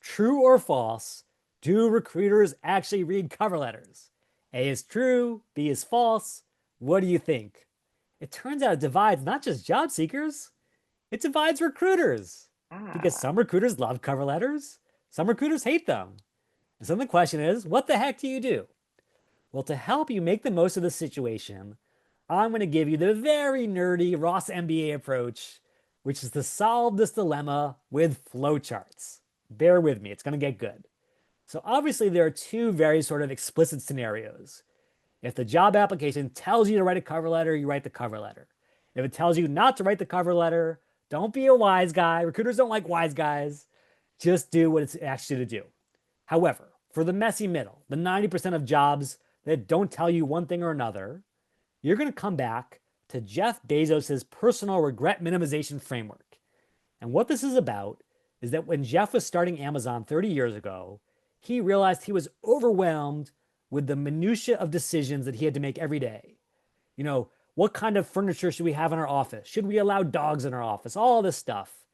True or false? Do recruiters actually read cover letters? A is true, B is false. What do you think? It turns out it divides not just job seekers, it divides recruiters. Because Ah, some recruiters love cover letters, some recruiters hate them. And so the question is, what the heck do you do? Well, to help you make the most of the situation, I'm going to give you the very nerdy Ross MBA approach, which is to solve this dilemma with flowcharts. Bear with me, it's going to get good. So, obviously, there are two very sort of explicit scenarios. If the job application tells you to write a cover letter, you write the cover letter. If it tells you not to write the cover letter, don't be a wise guy. Recruiters don't like wise guys. Just do what it's asked you to do. However, for the messy middle, the 90% of jobs that don't tell you one thing or another, you're going to come back to Jeff Bezos' personal regret minimization framework. And what this is about is that when Jeff was starting Amazon 30 years ago, he realized he was overwhelmed with the minutia of decisions that he had to make every day. You know, what kind of furniture should we have in our office? Should we allow dogs in our office? All this stuff.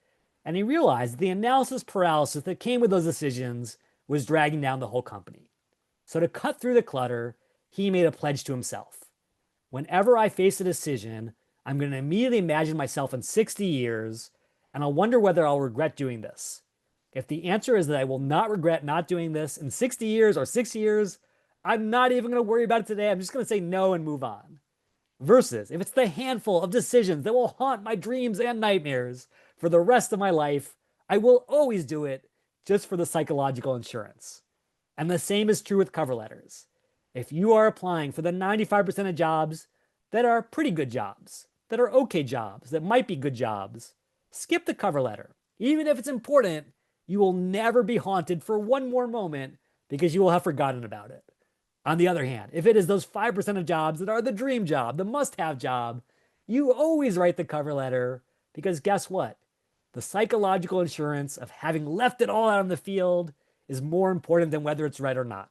And he realized the analysis paralysis that came with those decisions was dragging down the whole company. So to cut through the clutter, he made a pledge to himself. Whenever I face a decision, I'm going to immediately imagine myself in 60 years, and I'll wonder whether I'll regret doing this. If the answer is that I will not regret not doing this in 60 years or 6 years, I'm not even going to worry about it today. I'm just going to say no and move on. Versus if it's the handful of decisions that will haunt my dreams and nightmares for the rest of my life, I will always do it just for the psychological insurance. And the same is true with cover letters. If you are applying for the 95% of jobs that are pretty good jobs, that are okay jobs, that might be good jobs, skip the cover letter. Even if it's important, you will never be haunted for one more moment because you will have forgotten about it. On the other hand, if it is those 5% of jobs that are the dream job, the must have job, you always write the cover letter because guess what? The psychological insurance of having left it all out on the field is more important than whether it's right or not.